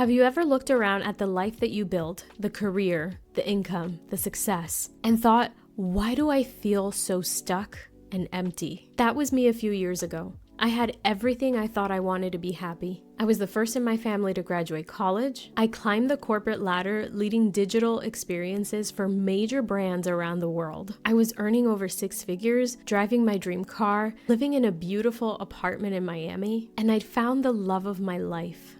Have you ever looked around at the life that you built, the career, the income, the success, and thought, why do I feel so stuck and empty? That was me a few years ago. I had everything I thought I wanted to be happy. I was the first in my family to graduate college. I climbed the corporate ladder, leading digital experiences for major brands around the world. I was earning over 6 figures, driving my dream car, living in a beautiful apartment in Miami, and I'd found the love of my life.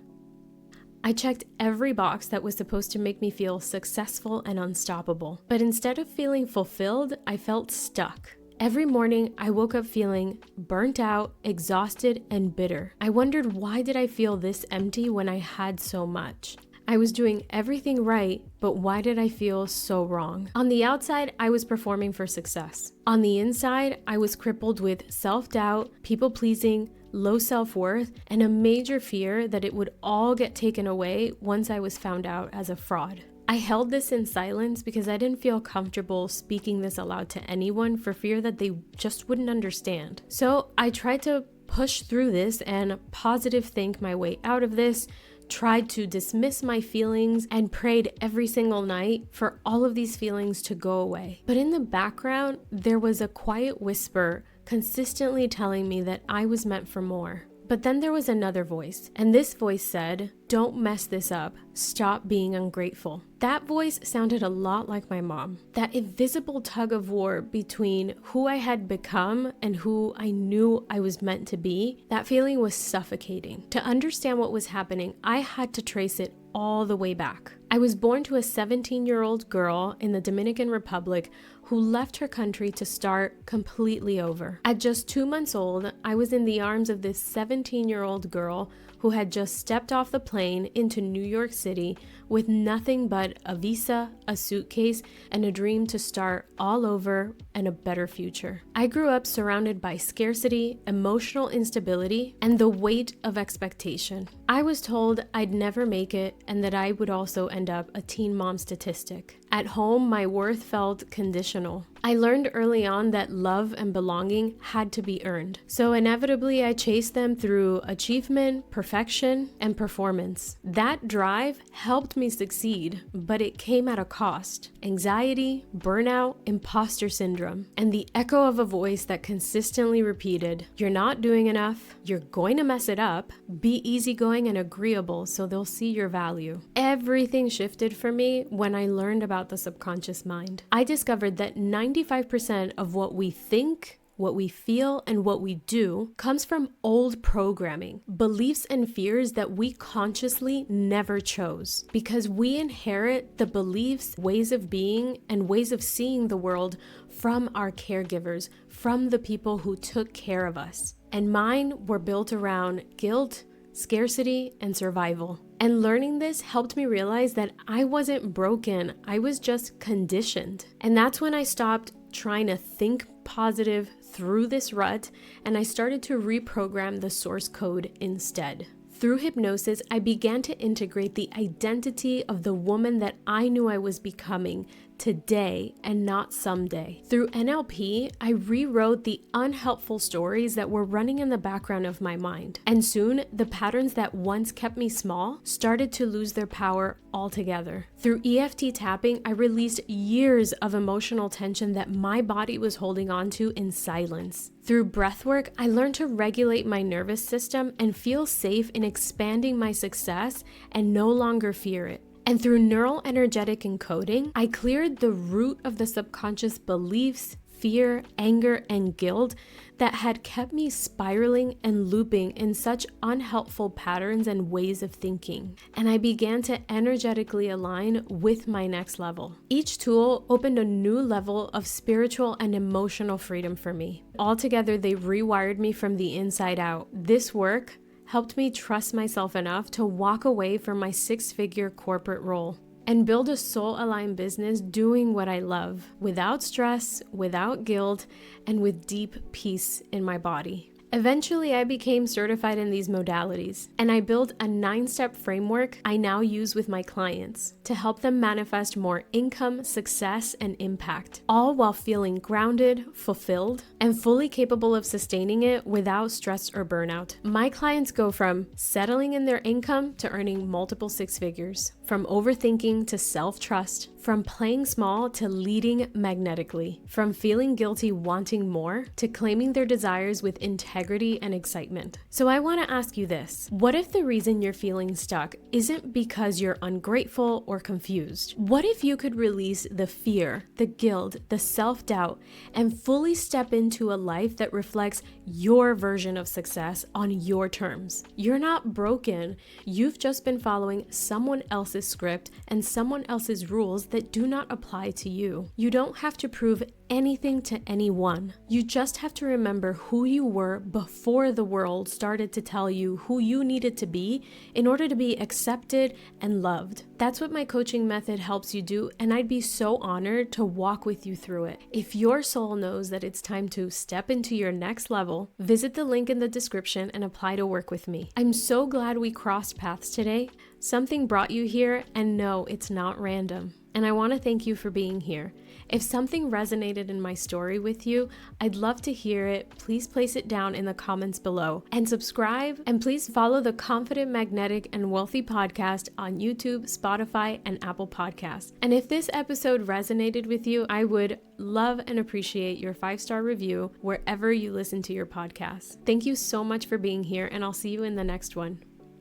I checked every box that was supposed to make me feel successful and unstoppable. But instead of feeling fulfilled, I felt stuck. Every morning, I woke up feeling burnt out, exhausted, and bitter. I wondered, why did I feel this empty when I had so much? I was doing everything right, but why did I feel so wrong? On the outside, I was performing for success. On the inside, I was crippled with self-doubt, people-pleasing, low self-worth, and a major fear that it would all get taken away once I was found out as a fraud. I held this in silence because I didn't feel comfortable speaking this aloud to anyone for fear that they just wouldn't understand. So I tried to push through this and positive think my way out of this, tried to dismiss my feelings, and prayed every single night for all of these feelings to go away. But in the background, there was a quiet whisper consistently telling me that I was meant for more. But then there was another voice, and this voice said, "Don't mess this up. Stop being ungrateful." That voice sounded a lot like my mom. That invisible tug of war between who I had become and who I knew I was meant to be, that feeling was suffocating. To understand what was happening, I had to trace it all the way back. I was born to a 17-year-old girl in the Dominican Republic who left her country to start completely over. At just 2 months old, I was in the arms of this 17-year-old girl who had just stepped off the plane into New York City with nothing but a visa, a suitcase, and a dream to start all over and a better future. I grew up surrounded by scarcity, emotional instability, and the weight of expectation. I was told I'd never make it and that I would also end up a teen mom statistic. At home, my worth felt conditional. I learned early on that love and belonging had to be earned. So inevitably, I chased them through achievement, perfection, and performance. That drive helped me succeed, but it came at a cost. Anxiety, burnout, imposter syndrome, and the echo of a voice that consistently repeated, "You're not doing enough, you're going to mess it up, be easygoing and agreeable so they'll see your value." Everything shifted for me when I learned about the subconscious mind. I discovered that 95% of what we think, what we feel, and what we do comes from old programming, beliefs and fears that we consciously never chose, because we inherit the beliefs, ways of being, and ways of seeing the world from our caregivers, from the people who took care of us. And mine were built around guilt, scarcity, and survival. And learning this helped me realize that I wasn't broken, I was just conditioned. And that's when I stopped trying to think positive through this rut, and I started to reprogram the source code instead. Through hypnosis, I began to integrate the identity of the woman that I knew I was becoming today and not someday. Through NLP, I rewrote the unhelpful stories that were running in the background of my mind. And soon, the patterns that once kept me small started to lose their power altogether. Through EFT tapping, I released years of emotional tension that my body was holding on to in silence. Through breathwork, I learned to regulate my nervous system and feel safe in expanding my success and no longer fear it. And through neural energetic encoding, I cleared the root of the subconscious beliefs, fear, anger, and guilt that had kept me spiraling and looping in such unhelpful patterns and ways of thinking. And I began to energetically align with my next level. Each tool opened a new level of spiritual and emotional freedom for me. Altogether, they rewired me from the inside out. This work helped me trust myself enough to walk away from my 6-figure corporate role and build a soul-aligned business doing what I love, without stress, without guilt, and with deep peace in my body. Eventually, I became certified in these modalities, and I built a 9-step framework I now use with my clients to help them manifest more income, success, and impact, all while feeling grounded, fulfilled, and fully capable of sustaining it without stress or burnout. My clients go from settling in their income to earning multiple 6 figures, from overthinking to self-trust, from playing small to leading magnetically, from feeling guilty wanting more to claiming their desires with integrity and excitement. So I want to ask you this. What if the reason you're feeling stuck isn't because you're ungrateful or confused? What if you could release the fear, the guilt, the self-doubt, and fully step into a life that reflects your version of success on your terms? You're not broken. You've just been following someone else's script and someone else's rules that do not apply to you. You don't have to prove anything to anyone. You just have to remember who you were before the world started to tell you who you needed to be in order to be accepted and loved. That's what my coaching method helps you do, and I'd be so honored to walk with you through it. If your soul knows that it's time to step into your next level, visit the link in the description and apply to work with me. I'm so glad we crossed paths today. Something brought you here, and no, it's not random. And I want to thank you for being here. If something resonated in my story with you, I'd love to hear it. Please place it down in the comments below and subscribe. And please follow the Confident, Magnetic, and Wealthy podcast on YouTube, Spotify, and Apple Podcasts. And if this episode resonated with you, I would love and appreciate your 5-star review wherever you listen to your podcast. Thank you so much for being here, and I'll see you in the next one.